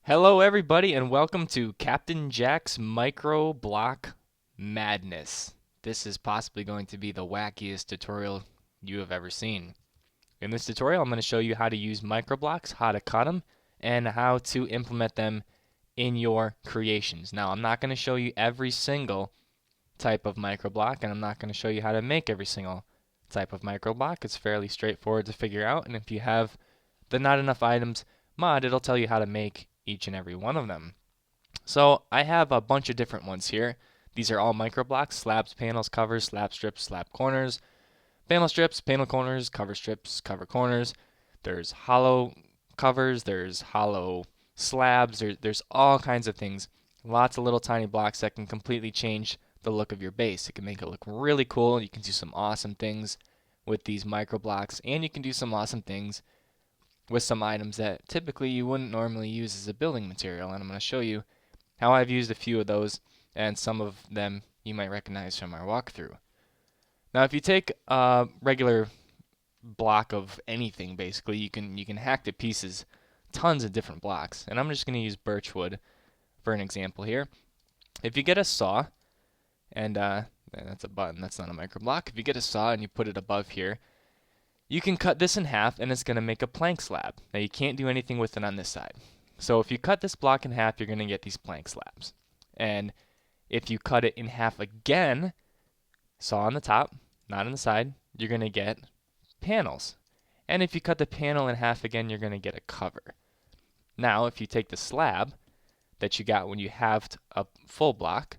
Hello, everybody, and welcome to Captain Jack's Microblock Madness. This is possibly going to be the wackiest tutorial you have ever seen. In this tutorial, I'm going to show you how to use microblocks, how to cut them, and how to implement them in your creations. Now, I'm not going to show you every single type of microblock, and I'm not going to show you how to make every single type of microblock. It's fairly straightforward to figure out, and if you have the Not Enough Items mod, it'll tell you how to make each and every one of them. So I have a bunch of different ones here. These are all microblocks: slabs, panels, covers, slab strips, slab corners, panel strips, panel corners, cover strips, cover corners. There's hollow covers, there's hollow slabs, there's all kinds of things. Lots of little tiny blocks that can completely change the look of your base. It can make it look really cool. You can do some awesome things with these microblocks, and you can do some awesome things with some items that typically you wouldn't normally use as a building material. And I'm going to show you how I've used a few of those, and some of them you might recognize from our walkthrough. Now, if you take a regular block of anything, basically, you can hack to pieces tons of different blocks. And I'm just going to use birchwood for an example here. If you get a saw, and that's a button, that's not a microblock. If you get a saw and you put it above here, you can cut this in half and it's going to make a plank slab. Now you can't do anything with it on this side. So if you cut this block in half, you're going to get these plank slabs. And if you cut it in half again, saw on the top, not on the side, you're going to get panels. And if you cut the panel in half again, you're going to get a cover. Now, if you take the slab that you got when you halved a full block,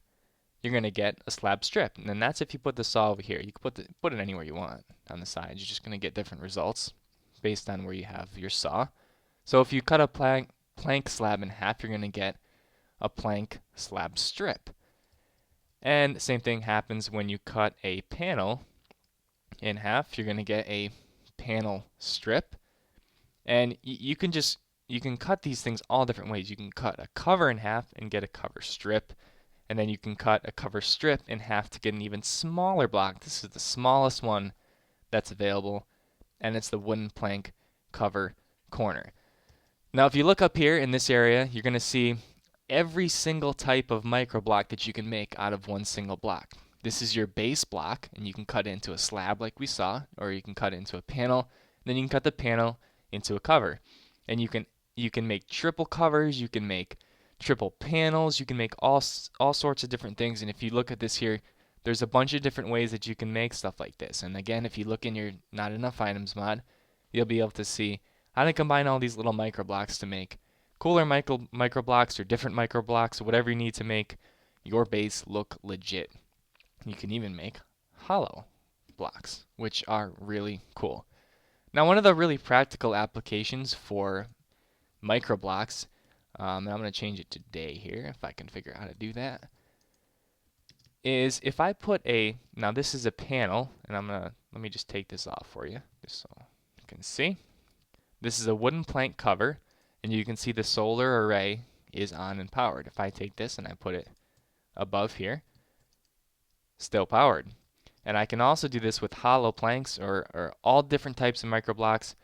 you're going to get a slab strip. And then that's if you put the saw over here. You can put it anywhere you want on the side. You're just going to get different results based on where you have your saw. So if you cut a plank slab in half, you're going to get a plank slab strip. And same thing happens when you cut a panel in half. You're going to get a panel strip. And you can cut these things all different ways. You can cut a cover in half and get a cover strip. And then you can cut a cover strip in half to get an even smaller block. This is the smallest one that's available, and it's the wooden plank cover corner. Now, if you look up here in this area, you're going to see every single type of microblock that you can make out of one single block. This is your base block, and you can cut it into a slab like we saw, or you can cut it into a panel, and then you can cut the panel into a cover. And you can make triple covers, you can make triple panels, you can make all sorts of different things. And if you look at this here, there's a bunch of different ways that you can make stuff like this. And again, if you look in your Not Enough Items mod, you'll be able to see how to combine all these little microblocks to make cooler microblocks or different microblocks, or whatever you need to make your base look legit. You can even make hollow blocks, which are really cool. Now, one of the really practical applications for microblocks, and I'm going to change it to day here if I can figure out how to do that, is if I put now this is a panel, and let me just take this off for you, just so you can see. This is a wooden plank cover, and you can see the solar array is on and powered. If I take this and I put it above here, still powered. And I can also do this with hollow planks or all different types of microblocks.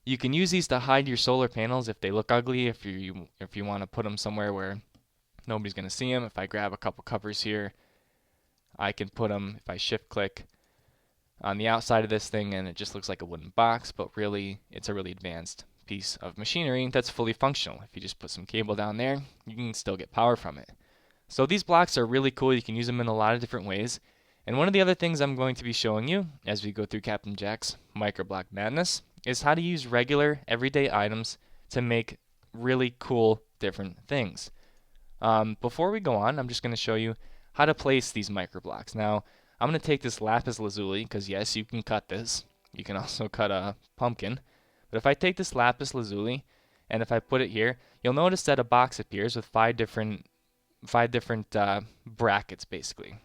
You can use these to hide your solar panels if they look ugly, if you want to put them somewhere where nobody's going to see them. If I grab a couple covers here, I can put them, if I shift click, on the outside of this thing, and it just looks like a wooden box, but really it's a really advanced piece of machinery that's fully functional. If you just put some cable down there, you can still get power from it. So these blocks are really cool. You can use them in a lot of different ways. And one of the other things I'm going to be showing you as we go through Captain Jack's Microblock Madness is how to use regular, everyday items to make really cool, different things. Before we go on, I'm just going to show you how to place these microblocks. Now, I'm going to take this lapis lazuli, because yes, you can cut this. You can also cut a pumpkin. But if I take this lapis lazuli, and if I put it here, you'll notice that a box appears with five different brackets, basically.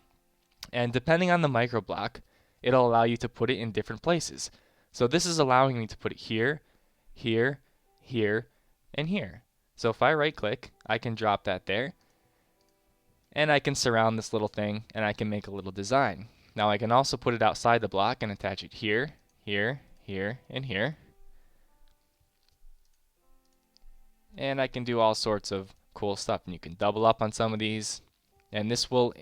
And depending on the microblock, it'll allow you to put it in different places. So this is allowing me to put it here, here, here, and here. So if I right click, I can drop that there, and I can surround this little thing, and I can make a little design. Now I can also put it outside the block and attach it here, here, here, and here. And I can do all sorts of cool stuff. And you can double up on some of these, and this will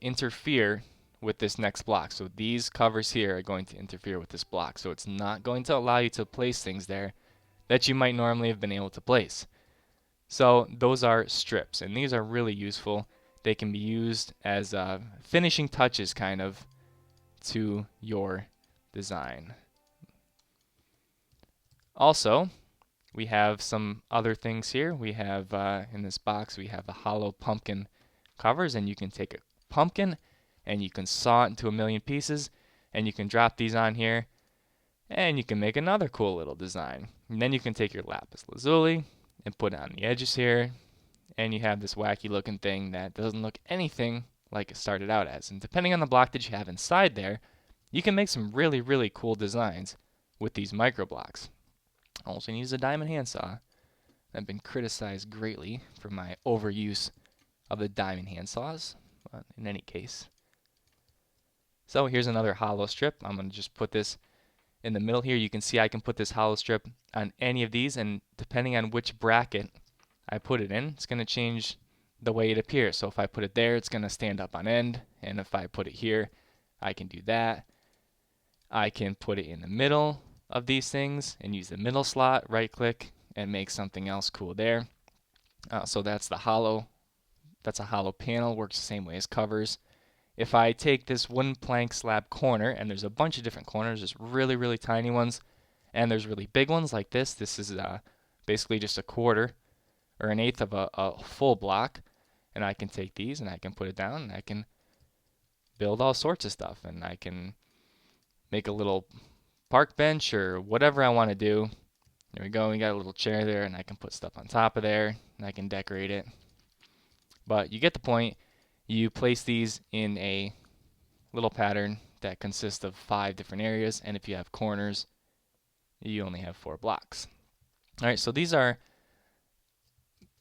interfere with this next block. So these covers here are going to interfere with this block. So it's not going to allow you to place things there that you might normally have been able to place. So those are strips, and these are really useful. They can be used as finishing touches kind of to your design. Also, we have some other things here. We have in this box, we have the hollow pumpkin covers, and you can take a pumpkin and you can saw it into a million pieces, and you can drop these on here, and you can make another cool little design. And then you can take your lapis lazuli and put it on the edges here, and you have this wacky looking thing that doesn't look anything like it started out as. And depending on the block that you have inside there, you can make some really, really cool designs with these microblocks. Also use a diamond handsaw. I've been criticized greatly for my overuse of the diamond handsaws, but in any case. So here's another hollow strip. I'm going to just put this in the middle here. You can see I can put this hollow strip on any of these, and depending on which bracket I put it in, it's going to change the way it appears. So if I put it there, it's going to stand up on end, and if I put it here, I can do that. I can put it in the middle of these things and use the middle slot, right click, and make something else cool there. So that's the hollow. That's a hollow panel, works the same way as covers. If I take this wooden plank slab corner, and there's a bunch of different corners, there's really, really tiny ones, and there's really big ones like this. This is basically just a quarter or an eighth of a full block, and I can take these and I can put it down, and I can build all sorts of stuff, and I can make a little park bench or whatever I want to do. There we go, we got a little chair there, and I can put stuff on top of there, and I can decorate it. But you get the point. You place these in a little pattern that consists of 5 different areas, and if you have corners, you only have 4 blocks. Alright, so these are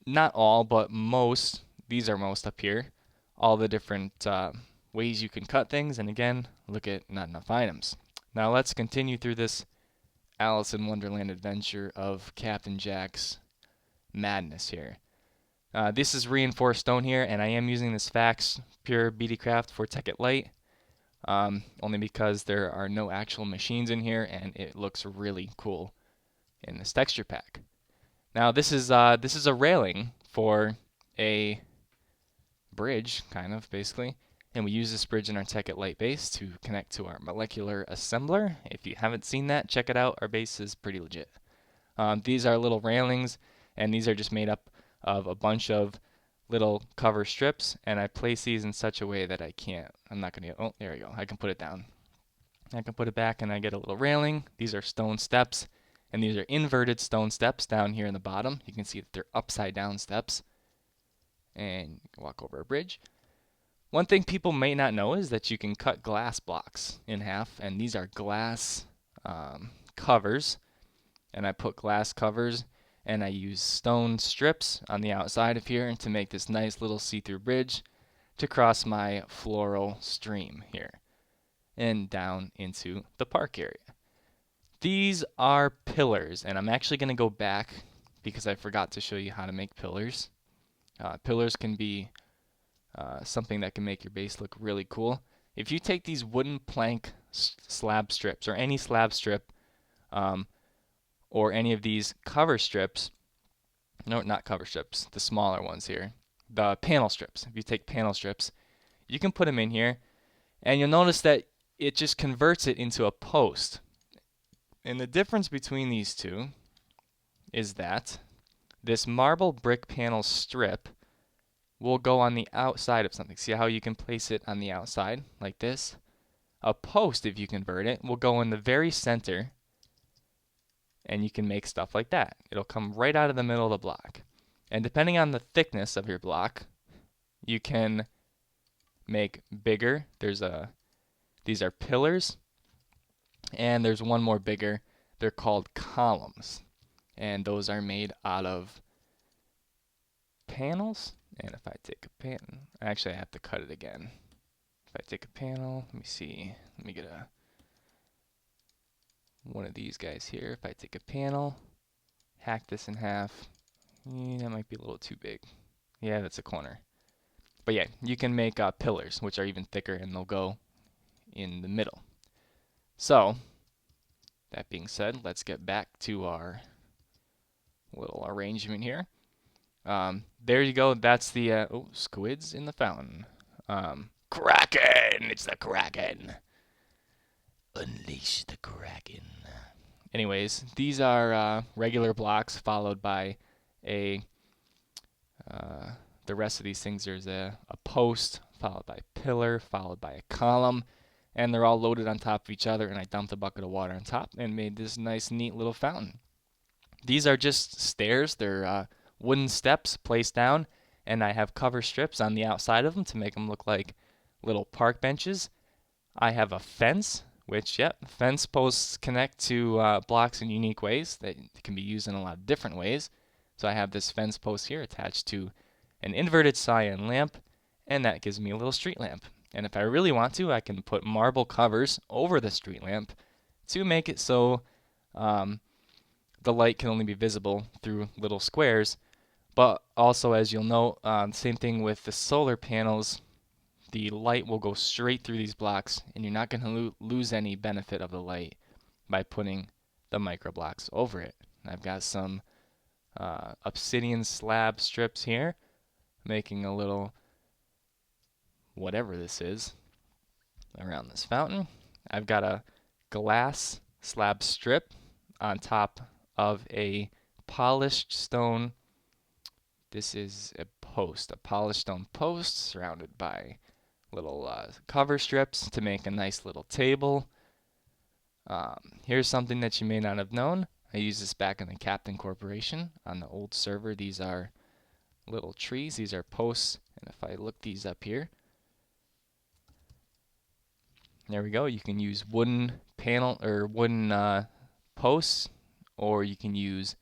not all, but most, these are most up here, all the different ways you can cut things, and again, look at not enough items. Now let's continue through this Alice in Wonderland adventure of Captain Jack's madness here. This is reinforced stone here, and I am using this Fax Pure BD Craft for Tekkit Light, only because there are no actual machines in here, and it looks really cool in this texture pack. Now this is a railing for a bridge, kind of, basically. And we use this bridge in our Tekkit Light base to connect to our molecular assembler. If you haven't seen that, check it out. Our base is pretty legit. These are little railings, and these are just made up of a bunch of little cover strips, and I place these in such a way that I'm not going to, oh, there we go. I can put it down. I can put it back, and I get a little railing. These are stone steps, and these are inverted stone steps down here in the bottom. You can see that they're upside down steps. And you can walk over a bridge. One thing people may not know is that you can cut glass blocks in half, and these are glass covers. And I put glass covers, and I use stone strips on the outside of here to make this nice little see-through bridge to cross my floral stream here and down into the park area. These are pillars, and I'm actually going to go back because I forgot to show you how to make pillars. Pillars can be something that can make your base look really cool. If you take these wooden plank slab strips, or any slab strip, or any of these cover strips, no, not cover strips, the smaller ones here, the panel strips. If you take panel strips, you can put them in here, and you'll notice that it just converts it into a post. And the difference between these two is that this marble brick panel strip will go on the outside of something. See how you can place it on the outside like this? A post, if you convert it, will go in the very center, and you can make stuff like that. It'll come right out of the middle of the block. And depending on the thickness of your block, you can make bigger. These are pillars, and there's one more bigger. They're called columns, and those are made out of panels. And if I take a panel, actually I have to cut it again. If I take a panel, let me see. Let me get one of these guys here. If I take a panel, hack this in half, That might be a little too big. Yeah, that's a corner. But yeah, you can make pillars, which are even thicker, and they'll go in the middle. So, that being said, let's get back to our little arrangement here. There you go. That's the squids in the fountain. Kraken! It's the Kraken. Unleash the Kraken. Anyways, these are regular blocks followed by a. The rest of these things, there's a post followed by a pillar followed by a column, and they're all loaded on top of each other. And I dumped a bucket of water on top and made this nice, neat little fountain. These are just stairs. They're wooden steps placed down, and I have cover strips on the outside of them to make them look like little park benches. I have a fence, which, fence posts connect to blocks in unique ways that can be used in a lot of different ways. So I have this fence post here attached to an inverted cyan lamp, and that gives me a little street lamp. And if I really want to, I can put marble covers over the street lamp to make it so the light can only be visible through little squares. But also, as you'll note, same thing with the solar panels, the light will go straight through these blocks, and you're not going to lose any benefit of the light by putting the microblocks over it. I've got some obsidian slab strips here, making a little whatever this is around this fountain. I've got a glass slab strip on top of a polished stone. This is a post, a polished stone post surrounded by little cover strips to make a nice little table. Here's something that you may not have known. I used this back in the Captain Corporation on the old server. These are little trees. These are posts. And if I look these up here, there we go. You can use wooden panel or wooden posts, or you can use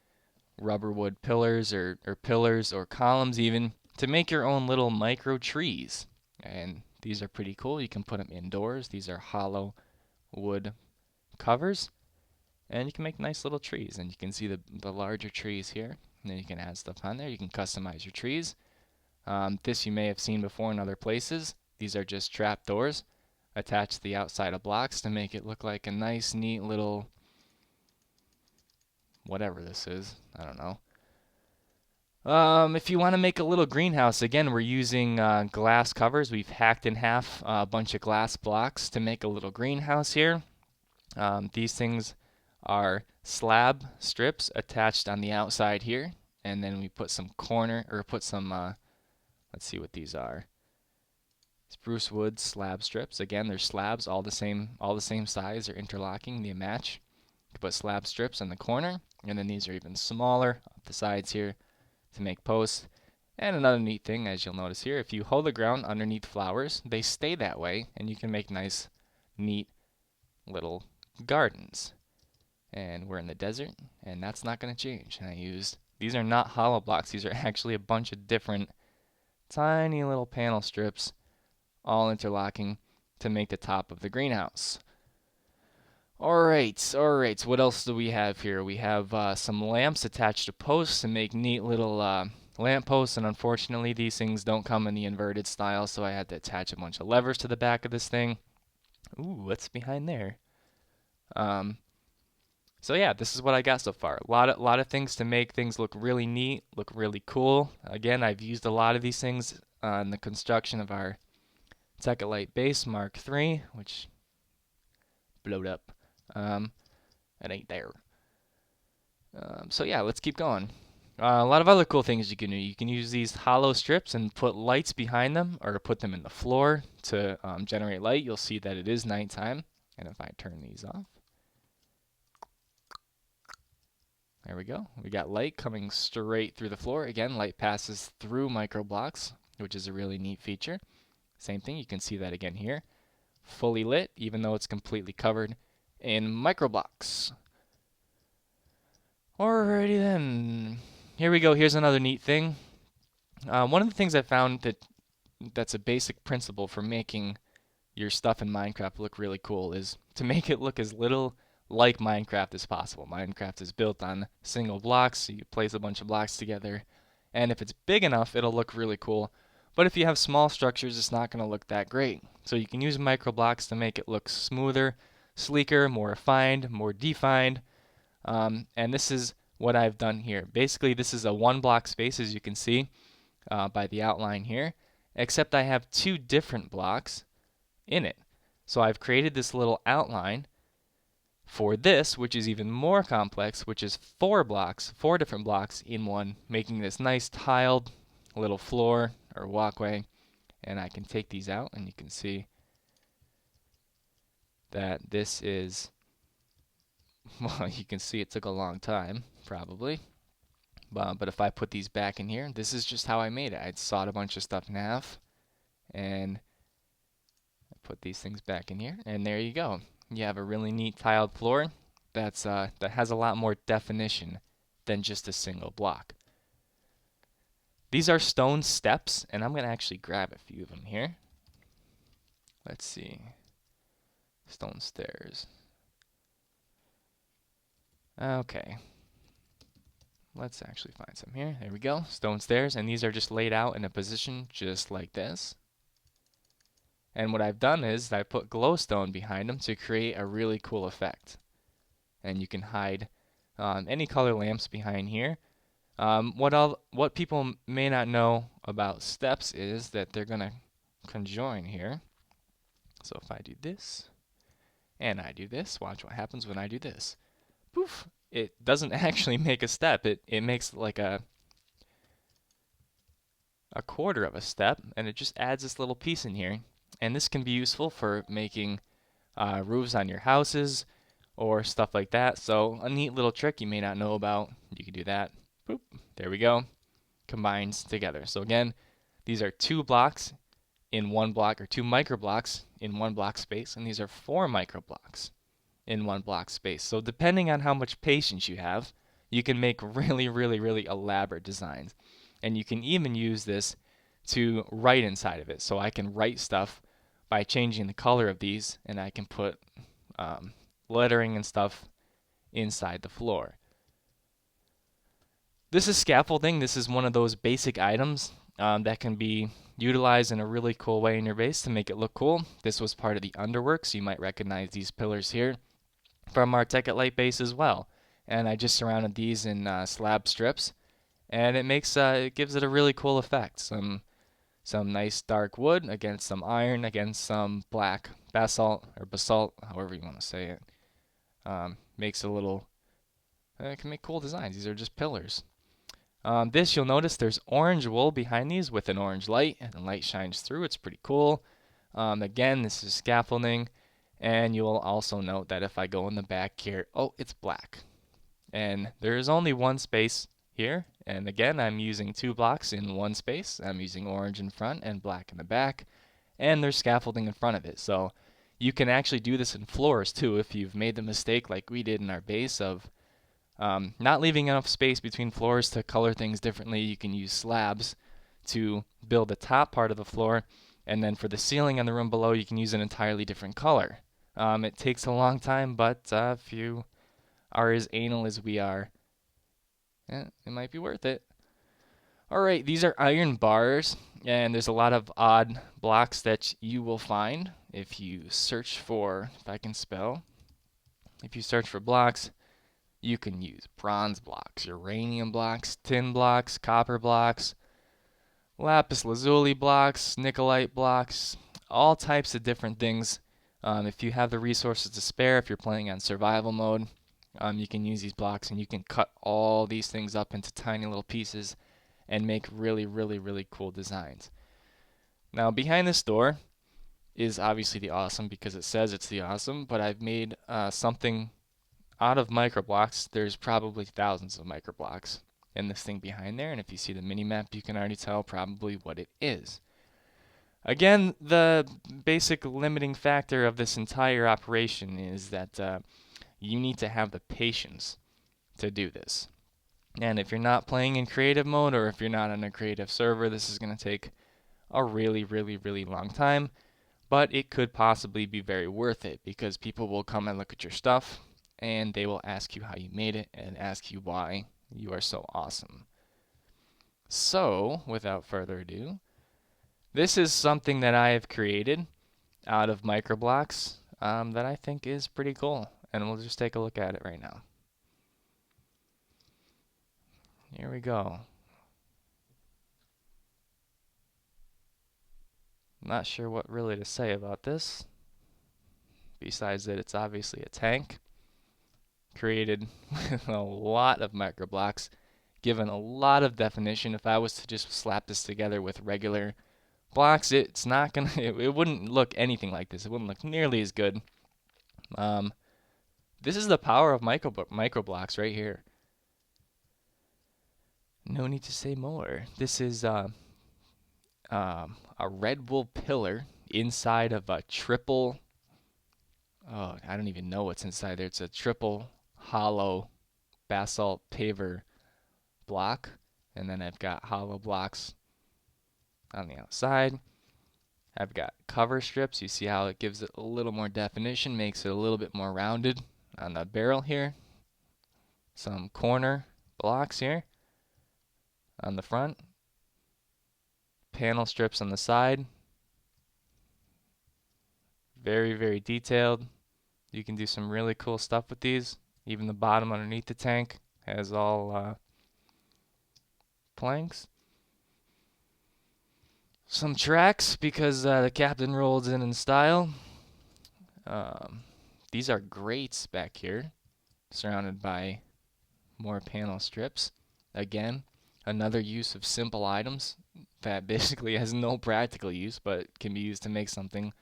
rubber wood pillars or pillars or columns even to make your own little micro trees. And these are pretty cool. You can put them indoors. These are hollow wood covers, and you can make nice little trees. And you can see the larger trees here, and then you can add stuff on there. You can customize your trees. This you may have seen before in other places. These are just trap doors attached to the outside of blocks to make it look like a nice, neat little whatever this is. I don't know. If you want to make a little greenhouse, again, we're using glass covers. We've hacked in half a bunch of glass blocks to make a little greenhouse here. These things are slab strips attached on the outside here, and then we put some let's see what these are. Spruce wood slab strips. Again, they're slabs, all the same size. They're interlocking. They match. You put slab strips in the corner, and then these are even smaller off the sides here to make posts. And another neat thing, as you'll notice here, if you hold the ground underneath flowers, they stay that way, and you can make nice, neat little gardens. And we're in the desert, and that's not going to change. And these are not hollow blocks. These are actually a bunch of different tiny little panel strips all interlocking to make the top of the greenhouse. Alright, what else do we have here? We have some lamps attached to posts to make neat little lamp posts, and unfortunately these things don't come in the inverted style, so I had to attach a bunch of levers to the back of this thing. Ooh, what's behind there? So yeah, this is what I got so far. A lot of things to make things look really neat, look really cool. Again, I've used a lot of these things in the construction of our Techolite base Mark III, which blowed up. It ain't there. So yeah, let's keep going. A lot of other cool things you can do. You can use these hollow strips and put lights behind them, or put them in the floor to generate light. You'll see that it is nighttime. And if I turn these off, there we go. We got light coming straight through the floor. Again, light passes through Microblocks, which is a really neat feature. Same thing, you can see that again here. Fully lit, even though it's completely covered in Microblocks. Alrighty then. Here we go. Here's another neat thing. One of the things I found that's a basic principle for making your stuff in Minecraft look really cool is to make it look as little like Minecraft is possible. Minecraft is built on single blocks, so you place a bunch of blocks together, and if it's big enough, it'll look really cool. But if you have small structures, it's not going to look that great. So you can use microblocks to make it look smoother, sleeker, more refined, more defined. And this is what I've done here. Basically, this is a one block space, as you can see by the outline here, except I have two different blocks in it. So I've created this little outline for this, which is even more complex, which is four different blocks in one, making this nice tiled little floor or walkway. And I can take these out and you can see that this is, well, you can see it took a long time, probably. But if I put these back in here, this is just how I made it. I'd sawed a bunch of stuff in half and I put these things back in here, and there you go. You have a really neat tiled floor that has a lot more definition than just a single block. These are stone steps, and I'm going to actually grab a few of them here. Let's see. Stone stairs. Okay. Let's actually find some here. There we go. Stone stairs, and these are just laid out in a position just like this. And what I've done is I put glowstone behind them to create a really cool effect. And you can hide any color lamps behind here. What people may not know about steps is that they're going to conjoin here. So if I do this, and I do this, watch what happens when I do this. Poof! It doesn't actually make a step. It makes like a quarter of a step, and it just adds this little piece in here. And this can be useful for making roofs on your houses or stuff like that. So a neat little trick you may not know about. You can do that. Boop. There we go. Combines together. So again, these are two blocks in one block, or two microblocks in one block space, and these are four microblocks in one block space. So depending on how much patience you have, you can make really, really, really elaborate designs. And you can even use this to write inside of it. So I can write stuff by changing the color of these, and I can put lettering and stuff inside the floor. This is scaffolding. This is one of those basic items that can be utilized in a really cool way in your base to make it look cool. This was part of the underwork, so you might recognize these pillars here from our Tech at Light base as well. And I just surrounded these in slab strips, and it gives it a really cool effect. Some nice dark wood against some iron against some black basalt or basalt, however you want to say it. Makes a little. It can make cool designs. These are just pillars. This, you'll notice there's orange wool behind these with an orange light, and the light shines through. It's pretty cool. Again, this is scaffolding, and you'll also note that if I go in the back here, oh, it's black. And there is only one space here, and again, I'm using two blocks in one space. I'm using orange in front and black in the back, and there's scaffolding in front of it. So you can actually do this in floors too if you've made the mistake like we did in our base of not leaving enough space between floors to color things differently. You can use slabs to build the top part of the floor, and then for the ceiling and the room below, you can use an entirely different color. It takes a long time, but if you are as anal as we are, it might be worth it. Alright, these are iron bars, and there's a lot of odd blocks that you will find if you search for, if I can spell, if you search for blocks. You can use bronze blocks, uranium blocks, tin blocks, copper blocks, lapis lazuli blocks, nickelite blocks, all types of different things. If you have the resources to spare, if you're playing on survival mode, you can use these blocks, and you can cut all these things up into tiny little pieces and make really, really, really cool designs. Now, behind this door is obviously the awesome because it says it's the awesome, but I've made something out of microblocks. There's probably thousands of microblocks in this thing behind there, and if you see the mini map, you can already tell probably what it is. Again, the basic limiting factor of this entire operation is that you need to have the patience to do this. And if you're not playing in creative mode, or if you're not on a creative server, this is going to take a really, really, really long time, but it could possibly be very worth it because people will come and look at your stuff, and they will ask you how you made it and ask you why you are so awesome. So, without further ado, this is something that I have created out of Microblocks that I think is pretty cool, and we'll just take a look at it right now. Here we go. Not sure what really to say about this, besides that it's obviously a tank created with a lot of microblocks, given a lot of definition. If I was to just slap this together with regular blocks, it's not gonna, it wouldn't look anything like this. It wouldn't look nearly as good. This is the power of microblocks right here. No need to say more. This is a red wool pillar inside of a triple. Oh, I don't even know what's inside there. It's a triple hollow basalt paver block, and then I've got hollow blocks on the outside. I've got cover strips. You see how it gives it a little more definition, makes it a little bit more rounded on the barrel here. Some corner blocks here on the front. Panel strips on the side. Very, very detailed. You can do some really cool stuff with these. Even the bottom underneath the tank has all planks. Some tracks because the captain rolled in style. These are grates back here, surrounded by more panel strips. Again, another use of simple items that basically has no practical use, but can be used to make something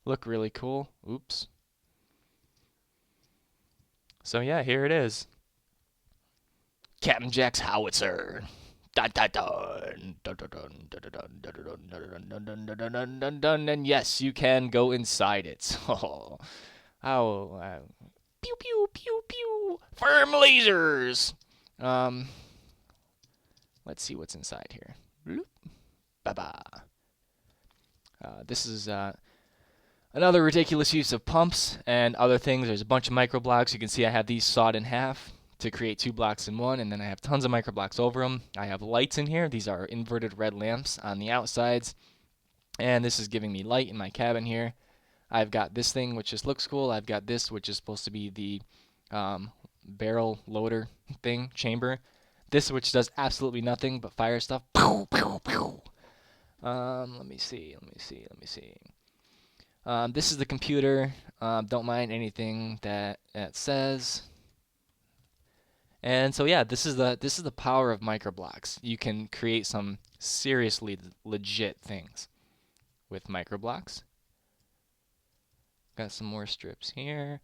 look really cool. Oops. So yeah, here it is. Captain Jack's howitzer. Dun, dun, dun, dun, dun, dun, dun, dun, dun, dun, dun, dun, dun, dun, dun, and yes, you can go inside it. Oh, pew pew pew pew. Firm lasers. Let's see what's inside here. Bloop. Ba-ba. This is another ridiculous use of pumps and other things. There's a bunch of microblocks. You can see I have these sawed in half to create 2 blocks in one, and then I have tons of microblocks over them. I have lights in here. These are inverted red lamps on the outsides, and this is giving me light in my cabin here. I've got this thing which just looks cool. I've got this which is supposed to be the barrel loader thing, chamber. This which does absolutely nothing but fire stuff. Pew, pew, pew. Let me see. This is the computer. Don't mind anything that it says. And so yeah, this is the power of microblocks. You can create some seriously legit things with microblocks. Got some more strips here.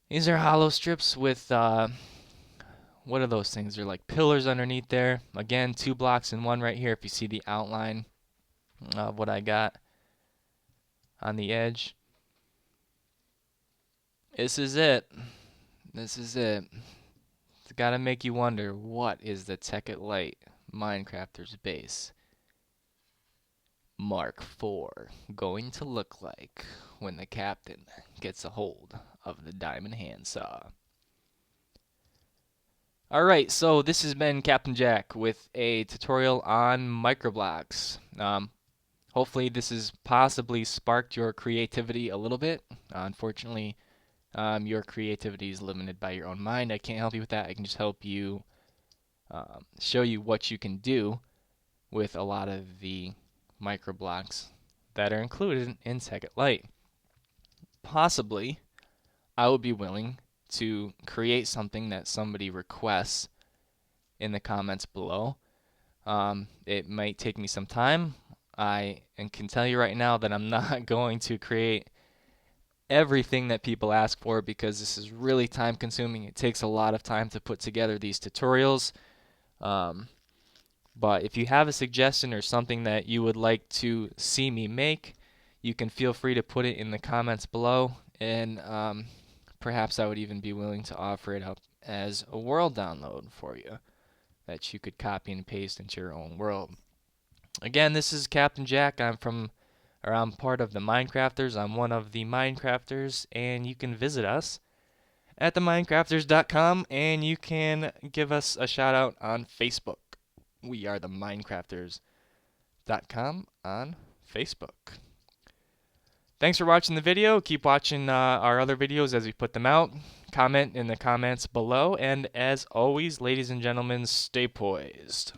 These are hollow strips with what are those things? They're like pillars underneath there. Again, 2 blocks in one right here. If you see the outline of what I got on the edge. This is it. It's got to make you wonder, what is the Tekkit Light Mindcrafters base Mark IV going to look like when the captain gets a hold of the diamond handsaw? Alright, so this has been Captain Jack with a tutorial on microblocks. Hopefully this has possibly sparked your creativity a little bit. Unfortunately, your creativity is limited by your own mind. I can't help you with that. I can just help you show you what you can do with a lot of the microblocks that are included in Tekkit Light. Possibly, I would be willing to create something that somebody requests in the comments below. It might take me some time. I can tell you right now that I'm not going to create everything that people ask for because this is really time consuming. It takes a lot of time to put together these tutorials. But if you have a suggestion or something that you would like to see me make, you can feel free to put it in the comments below, and perhaps I would even be willing to offer it up as a world download for you that you could copy and paste into your own world. Again, this is Captain Jack. I'm part of the Mindcrafters. I'm one of the Mindcrafters, and you can visit us at themindcrafters.com, and you can give us a shout out on Facebook. We are the Mindcrafters.com on Facebook. Thanks for watching the video. Keep watching our other videos as we put them out. Comment in the comments below, and as always, ladies and gentlemen, stay poised.